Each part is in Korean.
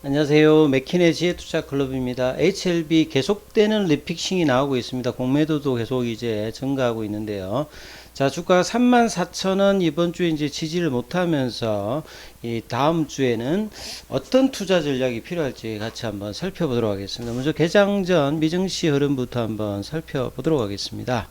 안녕하세요. 맥킨의 지혜투자클럽입니다. HLB 계속되는 리픽싱이 나오고 있습니다. 공매도도 계속 이제 증가하고 있는데요. 자, 주가가 34,000원 이번 주에 이제 지지를 못하면서 이 다음 주에는 어떤 투자 전략이 필요할지 같이 한번 살펴보도록 하겠습니다. 먼저 개장 전 미증시 흐름부터 한번 살펴보도록 하겠습니다.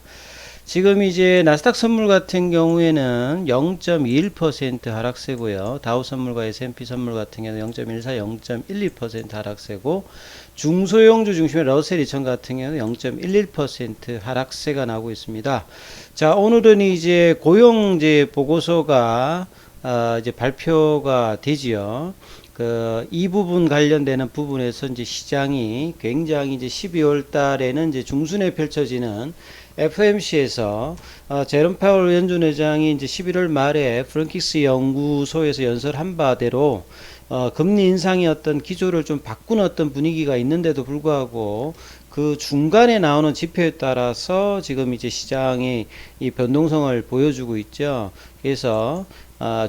지금 이제 나스닥 선물 같은 경우에는 0.21% 하락세고요. 다우 선물과 S&P 선물 같은 경우는 0.14, 0.12% 하락세고, 중소형주 중심의 러셀 2000 같은 경우는 0.11% 하락세가 나오고 있습니다. 자, 오늘은 이제 고용 이제 보고서가 이제 발표가 되지요. 이 부분 관련되는 부분에서 이제 시장이 굉장히 이제 12월 달에는 이제 중순에 펼쳐지는 FMC에서 제롬 파월 연준 회장이 이제 11월 말에 프랭키스 연구소에서 연설한 바대로 금리 인상의 어떤 기조를 좀 바꾼 어떤 분위기가 있는데도 불구하고 그 중간에 나오는 지표에 따라서 지금 이제 시장이 이 변동성을 보여주고 있죠. 그래서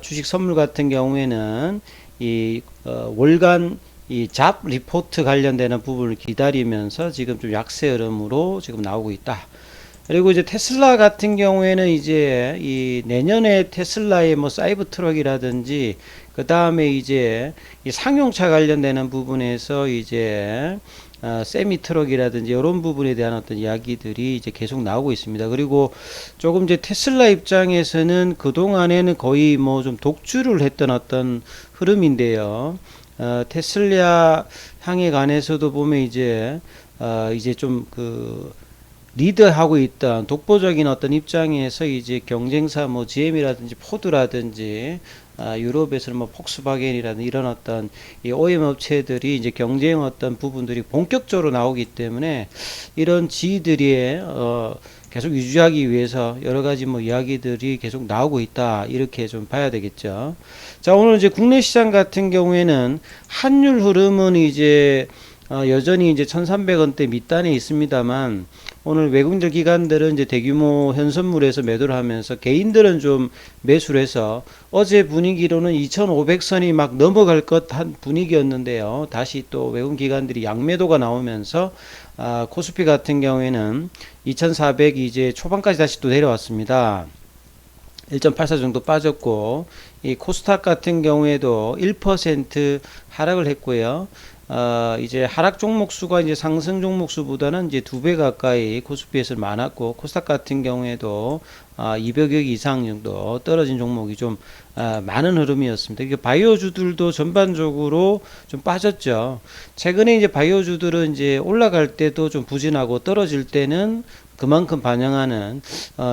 주식 선물 같은 경우에는 이 월간 이 잡 리포트 관련되는 부분을 기다리면서 지금 좀 약세 흐름으로 지금 나오고 있다. 그리고 이제 테슬라 같은 경우에는 이제 이 내년에 테슬라의 뭐 사이버 트럭이라든지 그 다음에 이제 이 상용차 관련되는 부분에서 이제 세미 트럭이라든지 이런 부분에 대한 어떤 이야기들이 이제 계속 나오고 있습니다. 그리고 조금 이제 테슬라 입장에서는 그동안에는 거의 뭐 좀 독주를 했던 어떤 흐름인데요. 테슬라 향에 관해서도 보면 이제 좀 리드하고 있던 독보적인 어떤 입장에서 이제 경쟁사 뭐 GM이라든지 포드라든지 유럽에서는 뭐 폭스바겐이라든지 이런 어떤 이 OEM 업체들이 이제 경쟁 어떤 부분들이 본격적으로 나오기 때문에 이런 지들이 계속 유지하기 위해서 여러 가지 뭐 이야기들이 계속 나오고 있다, 이렇게 좀 봐야 되겠죠. 자, 오늘 이제 국내 시장 같은 경우에는 환율 흐름은 이제 여전히 이제 1,300원대 밑단에 있습니다만, 오늘 외국인들 기관들은 이제 대규모 현선물에서 매도를 하면서 개인들은 좀 매수를 해서 어제 분위기로는 2,500선이 막 넘어갈 것한 분위기였는데요. 다시 또 외국인 기관들이 양매도가 나오면서 코스피 같은 경우에는 2,400 이제 초반까지 다시 또 내려왔습니다. 1.84 정도 빠졌고, 이 코스닥 같은 경우에도 1% 하락을 했고요. 이제 하락 종목 수가 이제 상승 종목 수보다는 이제 2배 가까이 코스피에서 많았고, 코스닥 같은 경우에도 200여 개 이상 정도 떨어진 종목이 좀 많은 흐름이었습니다. 이게 바이오주들도 전반적으로 좀 빠졌죠. 최근에 이제 바이오주들은 이제 올라갈 때도 좀 부진하고 떨어질 때는 그만큼 반영하는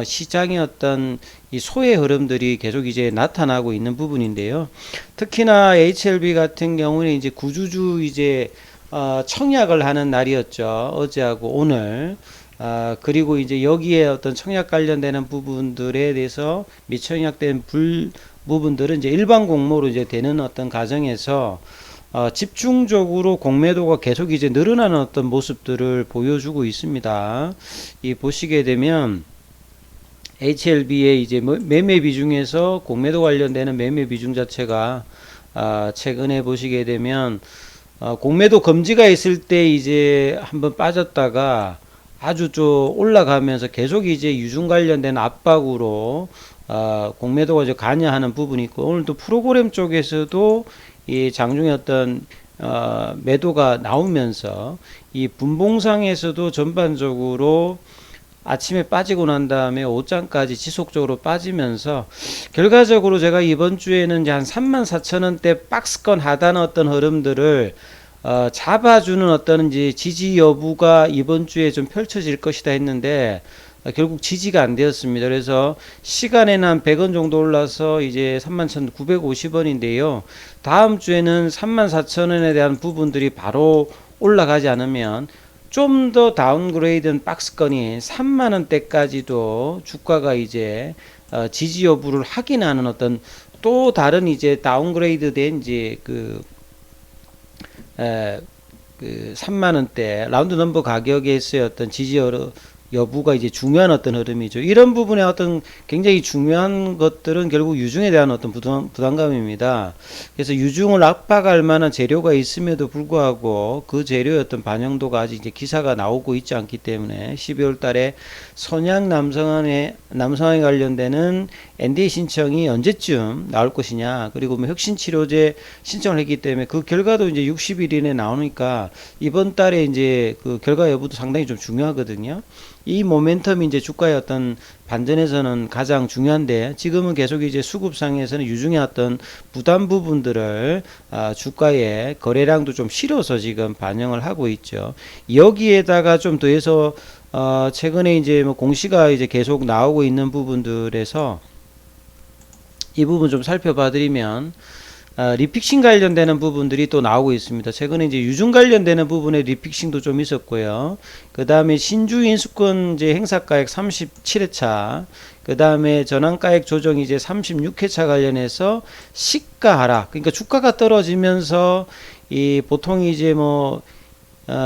시장의 어떤 이 소외 흐름들이 계속 이제 나타나고 있는 부분인데요. 특히나 HLB 같은 경우는 이제 구주주 이제 청약을 하는 날이었죠. 어제하고 오늘. 그리고 이제 여기에 어떤 청약 관련되는 부분들에 대해서 미청약된 부분들은 이제 일반 공모로 이제 되는 어떤 과정에서 집중적으로 공매도가 계속 이제 늘어나는 어떤 모습들을 보여주고 있습니다. 이 보시게 되면 HLB의 이제 매매 비중에서 공매도 관련되는 매매 비중 자체가 최근에 보시게 되면 공매도 금지가 있을 때 이제 한번 빠졌다가 아주 좀 올라가면서 계속 이제 유중 관련된 압박으로 공매도가 이제 관여하는 부분이 있고, 오늘 또 프로그램 쪽에서도 이 장중에 어떤 매도가 나오면서 이 분봉상에서도 전반적으로 아침에 빠지고 난 다음에 오장까지 지속적으로 빠지면서 결과적으로 제가 이번 주에는 이제 한 34,000원대 박스권 하단 어떤 흐름들을 잡아주는 어떤 이제 지지 여부가 이번 주에 좀 펼쳐질 것이다 했는데 결국 지지가 안 되었습니다. 그래서 시간에는 한 100원 정도 올라서 이제 31,950원인데요. 다음 주에는 34,000원에 대한 부분들이 바로 올라가지 않으면 좀 더 다운그레이드된 박스권이 3만원대까지도 주가가 이제 지지 여부를 확인하는 어떤 또 다른 이제 다운그레이드 된 이제 그 3만원대 라운드 넘버 가격에서의 어떤 지지 여부가 이제 중요한 어떤 흐름이죠. 이런 부분에 어떤 굉장히 중요한 것들은 결국 유중에 대한 어떤 부담감입니다. 그래서 유중을 압박할 만한 재료가 있음에도 불구하고 그 재료의 어떤 반영도가 아직 이제 기사가 나오고 있지 않기 때문에 12월 달에 선양 남성항에 관련되는 NDA 신청이 언제쯤 나올 것이냐, 그리고 뭐 혁신치료제 신청을 했기 때문에 그 결과도 이제 60일 이내에 나오니까 이번 달에 이제 그 결과 여부도 상당히 좀 중요하거든요. 이 모멘텀이 이제 주가의 어떤 반전에서는 가장 중요한데, 지금은 계속 이제 수급상에서는 유중의 어떤 부담 부분들을 주가의 거래량도 좀 실어서 지금 반영을 하고 있죠. 여기에다가 좀 더해서 최근에 이제 뭐 공시가 이제 계속 나오고 있는 부분들에서 이 부분 좀 살펴봐 드리면, 리픽싱 관련되는 부분들이 또 나오고 있습니다. 최근에 이제 유중 관련되는 부분에 리픽싱도 좀 있었고요. 그 다음에 신주 인수권 이제 행사가액 37회차, 그 다음에 전환가액 조정 이제 36회차 관련해서 시가 하락, 그러니까 주가가 떨어지면서 이 보통 이제 뭐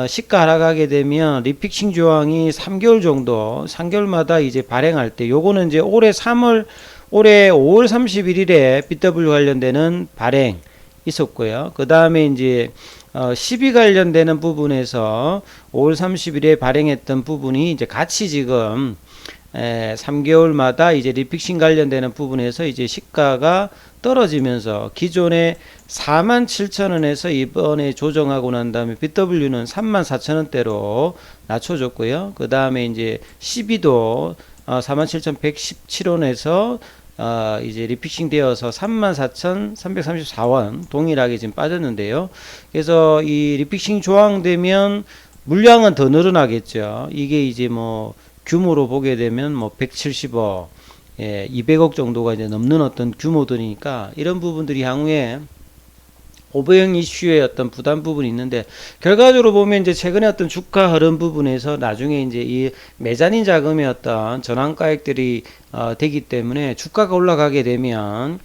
시가 하락하게 되면 리픽싱 조항이 3개월 정도, 3개월마다 이제 발행할 때, 요거는 이제 올해 5월 31일에 BW 관련되는 발행 있었고요. 그 다음에 이제 12 관련되는 부분에서 5월 30일에 발행했던 부분이 이제 같이 지금 3개월마다 이제 리픽싱 관련되는 부분에서 이제 시가가 떨어지면서 기존에 47,000원에서 이번에 조정하고 난 다음에 BW는 34,000원대로 낮춰줬고요. 그 다음에 이제 12도 47,117원에서 이제 리픽싱 되어서 34,334원 동일하게 지금 빠졌는데요. 그래서 이 리픽싱 조항되면 물량은 더 늘어나겠죠. 이게 이제 뭐 규모로 보게 되면 뭐 170억, 200억 정도가 이제 넘는 어떤 규모들이니까 이런 부분들이 향후에 오버형 이슈의 어떤 부담 부분이 있는데, 결과적으로 보면 이제 최근에 어떤 주가 흐름 부분에서 나중에 이제 이 메자닌 자금의 어떤 전환가액들이 되기 때문에 주가가 올라가게 되면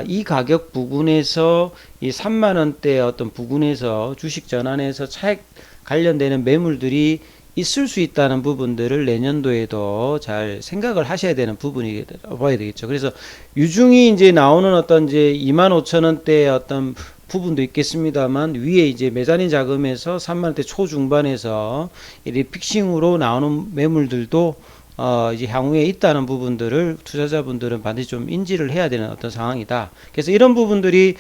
이 가격 부근에서 이 3만원대 어떤 부근에서 주식 전환에서 차익 관련되는 매물들이 있을 수 있다는 부분들을 내년도에도 잘 생각을 하셔야 되는 부분이 봐야 되겠죠. 그래서 유중이 이제 나오는 어떤 이제 25,000원대의 어떤 부분도 있겠습니다만, 위에 이제 메자닌 자금에서 3만원대 초중반에서 리픽싱으로 나오는 매물들도 이제 향후에 있다는 부분들을 투자자분들은 반드시 좀 인지를 해야 되는 어떤 상황이다. 그래서 이런 부분들이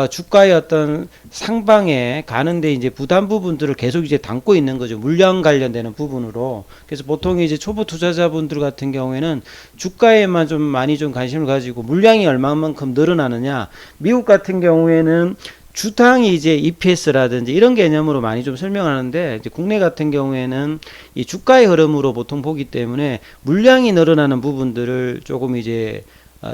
주가의 어떤 상방에 가는데 이제 부담 부분들을 계속 이제 담고 있는 거죠. 물량 관련되는 부분으로. 그래서 보통 이제 초보 투자자분들 같은 경우에는 주가에만 좀 많이 좀 관심을 가지고 물량이 얼마만큼 늘어나느냐. 미국 같은 경우에는 주당이 이제 EPS라든지 이런 개념으로 많이 좀 설명하는데, 이제 국내 같은 경우에는 이 주가의 흐름으로 보통 보기 때문에 물량이 늘어나는 부분들을 조금 이제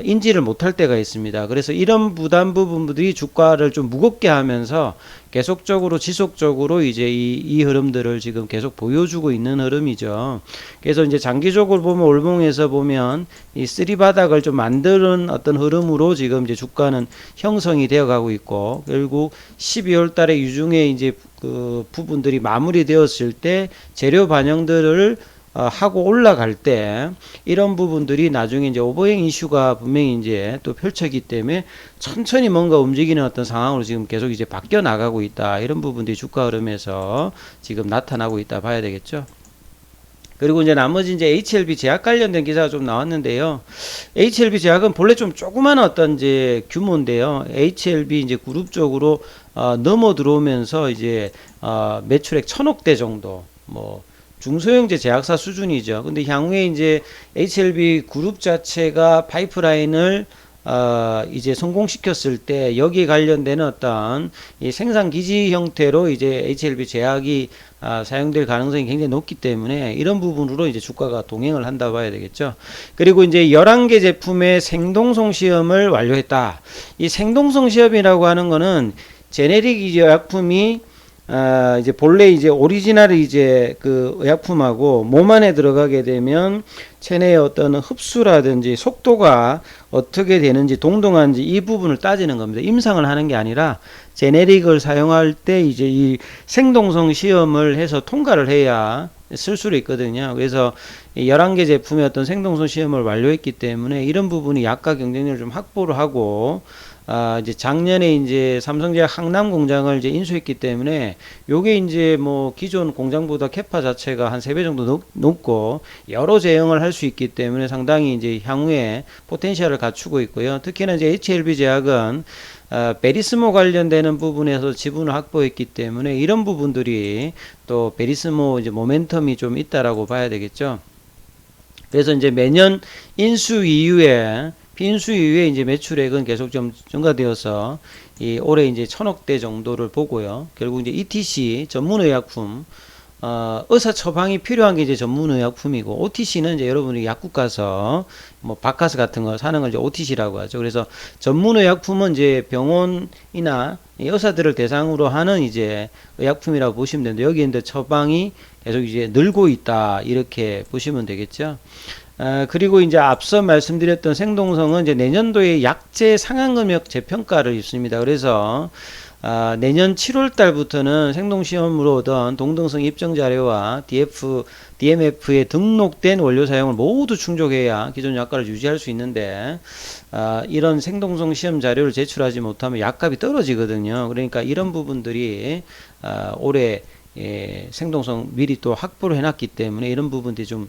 인지를 못할 때가 있습니다. 그래서 이런 부담 부분들이 주가를 좀 무겁게 하면서 계속적으로 지속적으로 이제 이 흐름들을 지금 계속 보여주고 있는 흐름이죠. 그래서 이제 장기적으로 보면 올봉에서 보면 이 쓰리 바닥을 좀 만드는 어떤 흐름으로 지금 이제 주가는 형성이 되어 가고 있고, 결국 12월 달에 유중에 이제 그 부분들이 마무리되었을 때 재료 반영들을 하고 올라갈 때 이런 부분들이 나중에 이제 오버행 이슈가 분명히 이제 또 펼쳐지기 때문에 천천히 뭔가 움직이는 어떤 상황으로 지금 계속 이제 바뀌어 나가고 있다. 이런 부분들이 주가 흐름에서 지금 나타나고 있다 봐야 되겠죠. 그리고 이제 나머지 이제 HLB 제약 관련된 기사가 좀 나왔는데요. HLB 제약은 본래 좀 조그만 어떤 이제 규모인데요. HLB 이제 그룹 쪽으로 넘어 들어오면서 이제 매출액 1,000억대 정도, 뭐 중소형제 제약사 수준이죠. 근데 향후에 이제 HLB 그룹 자체가 파이프라인을 이제 성공시켰을 때 여기에 관련되는 어떤 이 생산 기지 형태로 이제 HLB 제약이 사용될 가능성이 굉장히 높기 때문에 이런 부분으로 이제 주가가 동행을 한다 봐야 되겠죠. 그리고 이제 11개 제품의 생동성 시험을 완료했다. 이 생동성 시험이라고 하는 거는 제네릭 의약품이 이제 본래 이제 오리지널 이제 그 의약품하고 몸 안에 들어가게 되면 체내의 어떤 흡수라든지 속도가 어떻게 되는지 동동한지 이 부분을 따지는 겁니다. 임상을 하는 게 아니라 제네릭을 사용할 때 이제 이 생동성 시험을 해서 통과를 해야 쓸 수도 있거든요. 그래서 11개 제품의 어떤 생동성 시험을 완료했기 때문에 이런 부분이 약가 경쟁력을 좀 확보를 하고, 이제 작년에 이제 삼성제약 항남 공장을 이제 인수했기 때문에 요게 이제 뭐 기존 공장보다 캐파 자체가 한 3배 정도 높고 여러 제형을 할 수 있기 때문에 상당히 이제 향후에 포텐셜을 갖추고 있고요. 특히나 이제 HLB 제약은 베리스모 관련되는 부분에서 지분을 확보했기 때문에 이런 부분들이 또 베리스모 이제 모멘텀이 좀 있다라고 봐야 되겠죠. 그래서 이제 매년 인수 이후에 빈수 이후에 이제 매출액은 계속 좀 증가되어서 이 올해 이제 1,000억대 정도를 보고요. 결국 이제 ETC 전문의약품, 의사 처방이 필요한 게 이제 전문의약품이고, OTC는 이제 여러분이 약국 가서 뭐 바카스 같은 거 사는 걸 이제 OTC라고 하죠. 그래서 전문의약품은 이제 병원이나 의사들을 대상으로 하는 이제 의약품이라고 보시면 되는데, 여기에 이제 처방이 계속 이제 늘고 있다, 이렇게 보시면 되겠죠. 그리고 이제 앞서 말씀드렸던 생동성은 이제 내년도에 약제 상한금액 재평가를 있습니다. 그래서 내년 7월 달부터는 생동시험으로 얻은 동등성 입증 자료와 DMF에 등록된 원료 사용을 모두 충족해야 기존 약가를 유지할 수 있는데, 이런 생동성 시험 자료를 제출하지 못하면 약값이 떨어지거든요. 그러니까 이런 부분들이 올해 생동성 미리 또 확보를 해놨기 때문에 이런 부분들이 좀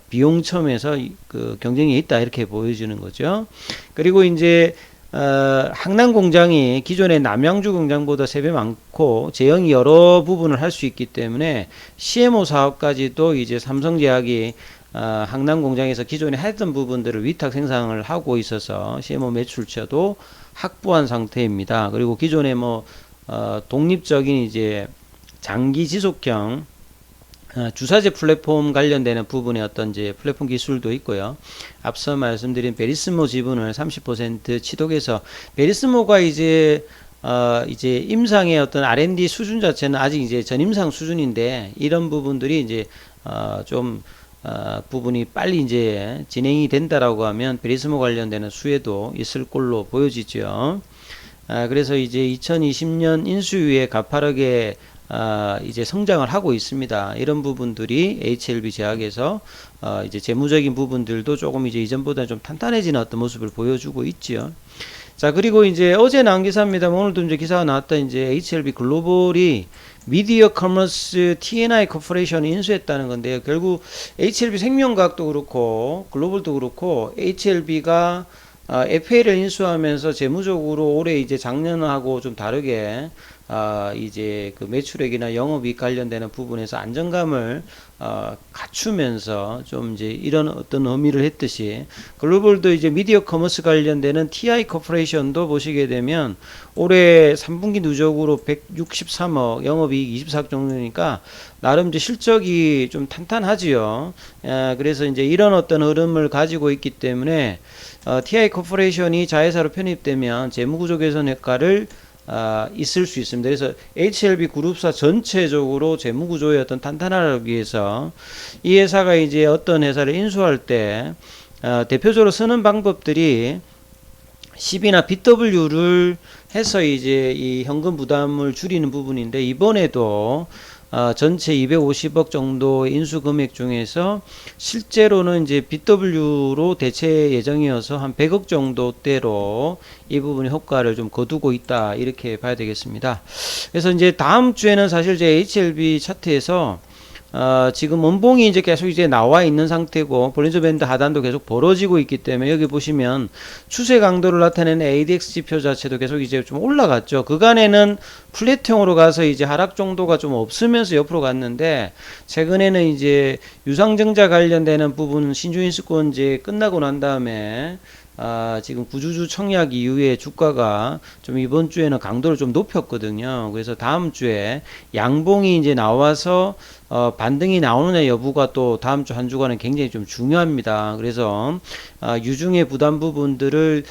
비용 처음에서 그 경쟁이 있다, 이렇게 보여주는 거죠. 그리고 이제 항남 공장이 기존의 남양주 공장보다 3배 많고 제형이 여러 부분을 할 수 있기 때문에 CMO 사업까지도 이제 삼성제약이 항남 공장에서 기존에 했던 부분들을 위탁 생산을 하고 있어서 CMO 매출처도 확보한 상태입니다. 그리고 기존에 뭐 독립적인 이제 장기 지속형 주사제 플랫폼 관련되는 부분의 어떤 이제 플랫폼 기술도 있고요. 앞서 말씀드린 베리스모 지분을 30% 취득해서, 베리스모가 이제 임상의 어떤 R&D 수준 자체는 아직 이제 전임상 수준인데, 이런 부분들이 이제 부분이 빨리 이제 진행이 된다라고 하면 베리스모 관련되는 수혜도 있을 걸로 보여지죠. 그래서 이제 2020년 인수 이후에 가파르게 이제 성장을 하고 있습니다. 이런 부분들이 HLB 제약에서 이제 재무적인 부분들도 조금 이제 이전보다 좀 탄탄해지는 어떤 모습을 보여주고 있지요. 자, 그리고 이제 어제 나온 기사입니다만 오늘도 이제 기사가 나왔다. 이제 HLB 글로벌이 미디어 커머스 TNI 코퍼레이션을 인수했다는 건데요. 결국 HLB 생명과학도 그렇고 글로벌도 그렇고 HLB가 FA를 인수하면서 재무적으로 올해 이제 작년하고 좀 다르게 이제 그 매출액이나 영업이익 관련되는 부분에서 안정감을 갖추면서 좀 이제 이런 어떤 의미를 했듯이, 글로벌도 이제 미디어 커머스 관련되는 TI 코퍼레이션도 보시게 되면 올해 3분기 누적으로 163억, 영업이익 24억 정도니까 나름 이제 실적이 좀 탄탄하지요. 그래서 이제 이런 어떤 흐름을 가지고 있기 때문에 TI 코퍼레이션이 자회사로 편입되면 재무구조 개선 효과를 있을 수 있습니다. 그래서 HLB 그룹사 전체적으로 재무구조의 어떤 탄탄화를 위해서 이 회사가 이제 어떤 회사를 인수할 때 대표적으로 쓰는 방법들이 CB나 BW를 해서 이제 이 현금 부담을 줄이는 부분인데, 이번에도 전체 250억 정도 인수 금액 중에서 실제로는 이제 BW로 대체 예정이어서 한 100억 정도대로 이 부분의 효과를 좀 거두고 있다, 이렇게 봐야 되겠습니다. 그래서 이제 다음 주에는 사실 제 HLB 차트에서 지금 음봉이 이제 계속 이제 나와 있는 상태고 볼린저 밴드 하단도 계속 벌어지고 있기 때문에, 여기 보시면 추세 강도를 나타내는 ADX 지표 자체도 계속 이제 좀 올라갔죠. 그간에는 플랫형으로 가서 이제 하락 정도가 좀 없으면서 옆으로 갔는데, 최근에는 이제 유상증자 관련되는 부분 신주인수권제 끝나고 난 다음에 지금 구주주 청약 이후에 주가가 좀 이번 주에는 강도를 좀 높였거든요. 그래서 다음 주에 양봉이 이제 나와서 반등이 나오느냐 여부가 또 다음 주 한 주간은 굉장히 좀 중요합니다. 그래서 유중의 부담 부분들을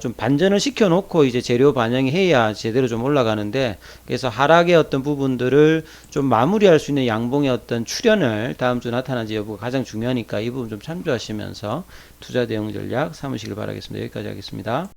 좀 반전을 시켜 놓고 이제 재료 반영이 해야 제대로 좀 올라가는데, 그래서 하락의 어떤 부분들을 좀 마무리할 수 있는 양봉의 어떤 출현을 다음 주 나타나지 여부가 가장 중요하니까 이 부분 좀 참조하시면서 투자 대응 전략 삼으시길 바라겠습니다. 여기까지 하겠습니다.